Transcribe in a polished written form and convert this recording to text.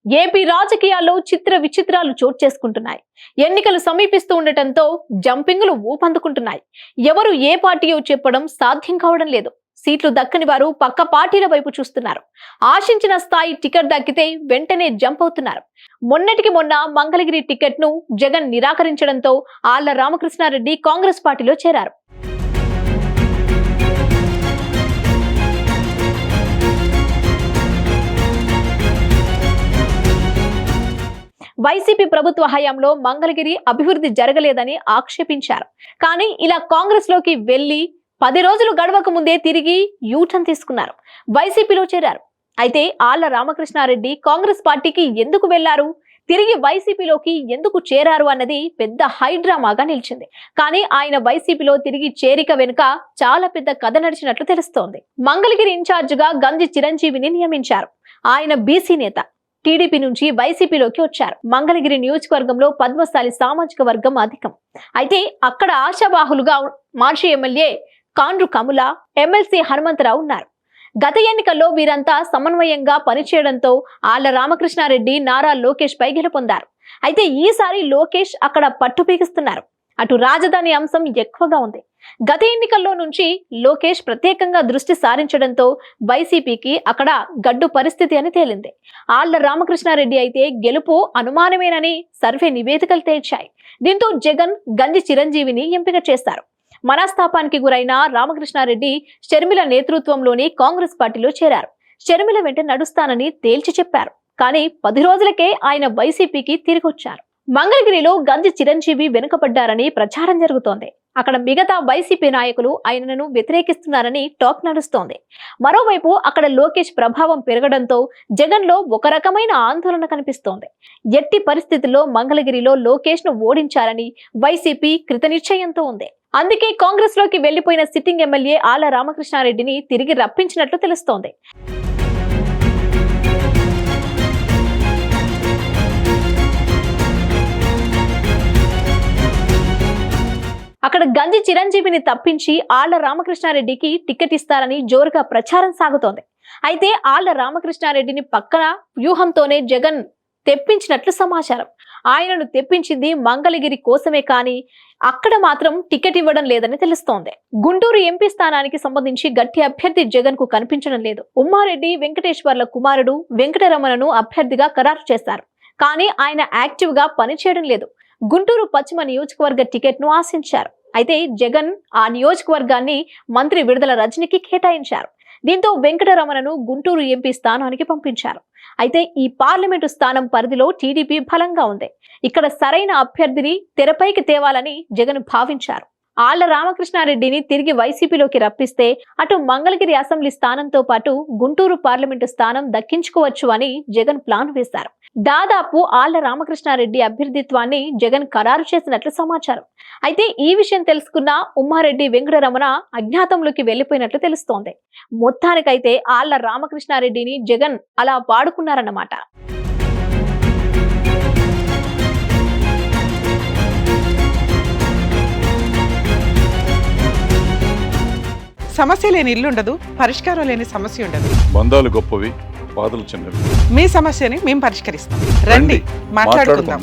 AP రాజకీయాల్లో చిత్ర విచిత్రాలు చోటు చేసుకుంటున్నాయి. ఎన్నికలు సమీపిస్తూ ఉండటంతో జంపింగ్లు ఊపందుకుంటున్నాయి. ఎవరు ఏ పార్టీయో చెప్పడం సాధ్యం కావడం లేదు. సీట్లు దక్కని వారు పక్క పార్టీల వైపు చూస్తున్నారు. ఆశించిన స్థాయి టికెట్ దక్కితే వెంటనే జంప్ అవుతున్నారు. మొన్నటికి మొన్న మంగళగిరి టికెట్ ను జగన్ నిరాకరించడంతో ఆళ్ల రామకృష్ణారెడ్డి కాంగ్రెస్ పార్టీలో చేరారు. వైసీపీ ప్రభుత్వ హయాంలో మంగళగిరి అభివృద్ధి జరగలేదని ఆక్షేపించారు. కానీ ఇలా కాంగ్రెస్ లోకి వెళ్లి 10 రోజులు గడవక ముందే తిరిగి యూటర్న్ తీసుకున్నారు. వైసీపీలో చేరారు. అయితే ఆళ్ల రామకృష్ణారెడ్డి కాంగ్రెస్ పార్టీకి ఎందుకు వెళ్లారు, తిరిగి వైసీపీలోకి ఎందుకు చేరారు అన్నది పెద్ద హైడ్రామాగా నిలిచింది. కానీ ఆయన వైసీపీలో తిరిగి చేరిక వెనుక చాలా పెద్ద కథ నడిచినట్లు తెలుస్తోంది. మంగళగిరి ఇన్ఛార్జ్ గా గంజి చిరంజీవిని నియమించారు. ఆయన బీసీ నేత. టీడీపీ నుంచి వైసీపీలోకి వచ్చారు. మంగళగిరి నియోజకవర్గంలో పద్మశాలి సామాజిక వర్గం అధికం. అయితే అక్కడ ఆశావాహులుగా మాజీ ఎమ్మెల్యే కాండ్రు కమల, ఎమ్మెల్సీ హనుమంతరావు ఉన్నారు. గత ఎన్నికల్లో వీరంతా సమన్వయంగా పనిచేయడంతో ఆళ్ల రామకృష్ణారెడ్డి నారా లోకేష్ పై గెలుపొందారు. అయితే ఈసారి లోకేష్ అక్కడ పట్టు పీకిస్తున్నారు. అటు రాజధాని అంశం ఎక్కువగా ఉంది. గత ఎన్నికల్లో నుంచి లోకేష్ ప్రత్యేకంగా దృష్టి సారించడంతో వైసీపీకి అక్కడ గడ్డు పరిస్థితి అని తేలింది. ఆళ్ల రామకృష్ణారెడ్డి అయితే గెలుపు అనుమానమేనని సర్వే నివేదికలు తేల్చాయి. దీంతో జగన్ గంజి చిరంజీవిని ఎంపిక చేశారు. మనస్తాపానికి గురైన రామకృష్ణారెడ్డి షర్మిల నేతృత్వంలోని కాంగ్రెస్ పార్టీలో చేరారు. షర్మిల వెంట నడుస్తానని తేల్చి చెప్పారు. కానీ 10 రోజులకే ఆయన వైసీపీకి తిరిగొచ్చారు. మంగళగిరిలో గంజి చిరంజీవి వెనుకబడ్డారని ప్రచారం జరుగుతోంది. అక్కడ మిగతా వైసీపీ నాయకులు ఆయనను వ్యతిరేకిస్తున్నారని టాక్ నడుస్తోంది. మరోవైపు అక్కడ లోకేష్ ప్రభావం పెరగడంతో జగన్ లో ఒక రకమైన ఆందోళన కనిపిస్తోంది. ఎట్టి పరిస్థితుల్లో మంగళగిరిలో లోకేష్ ను ఓడించాలని వైసీపీ కృతనిశ్చయంతో ఉంది. అందుకే కాంగ్రెస్ లోకి వెళ్లిపోయిన సిట్టింగ్ ఎమ్మెల్యే ఆళ్ల రామకృష్ణారెడ్డిని తిరిగి రప్పించినట్లు తెలుస్తోంది. అక్కడ గంజి చిరంజీవిని తప్పించి ఆళ్ల రామకృష్ణారెడ్డికి టికెట్ ఇస్తారని జోరుగా ప్రచారం సాగుతోంది. అయితే ఆళ్ల రామకృష్ణారెడ్డిని పక్కన వ్యూహంతోనే జగన్ తెప్పించినట్లు సమాచారం. ఆయనను తెప్పించింది మంగళగిరి కోసమే కానీ అక్కడ మాత్రం టికెట్ ఇవ్వడం లేదని తెలుస్తోంది. గుంటూరు ఎంపీ స్థానానికి సంబంధించి గట్టి అభ్యర్థి జగన్ కు కనిపించడం లేదు. ఉమ్మారెడ్డి వెంకటేశ్వర్ల కుమారుడు వెంకటరమణను అభ్యర్థిగా ఖరారు చేశారు. కానీ ఆయన యాక్టివ్ గా పనిచేయడం లేదు. గుంటూరు పశ్చిమ నియోజకవర్గ టికెట్ ను ఆశించారు. అయితే జగన్ ఆ నియోజకవర్గాన్ని మంత్రి విడుదల రజనికి కేటాయించారు. దీంతో వెంకటరమణను గుంటూరు ఎంపీ స్థానానికి పంపించారు. అయితే ఈ పార్లమెంటు స్థానం పరిధిలో టీడీపీ బలంగా ఉంది. ఇక్కడ సరైన అభ్యర్థిని తెరపైకి తేవాలని జగన్ భావించారు. ఆళ్ల రామకృష్ణారెడ్డిని తిరిగి వైసీపీలోకి రప్పిస్తే అటు మంగళగిరి అసెంబ్లీ స్థానంతో పాటు గుంటూరు పార్లమెంటు స్థానం దక్కించుకోవచ్చు అని జగన్ ప్లాన్ వేశారు. దాదాపు ఆళ్ల రామకృష్ణారెడ్డి అభ్యర్థిత్వాన్ని జగన్ ఖరారు చేసినట్లు సమాచారం. అయితే ఈ విషయం తెలుసుకున్న ఉమ్మారెడ్డి వెంకటరమణ అజ్ఞాతంలోకి వెళ్లిపోయినట్లు తెలుస్తోంది. మొత్తానికైతే ఆళ్ల రామకృష్ణారెడ్డిని జగన్ అలా వాడుకున్నారన్నమాట. సమస్య లేని ఇల్లు ఉండదు, పరిష్కారం లేని సమస్య ఉండదు. బంధాలు గొప్పవి, బాధలు చిన్నవి. మీ సమస్యని మేము పరిష్కరిస్తాం. రండి మాట్లాడుకుందాం.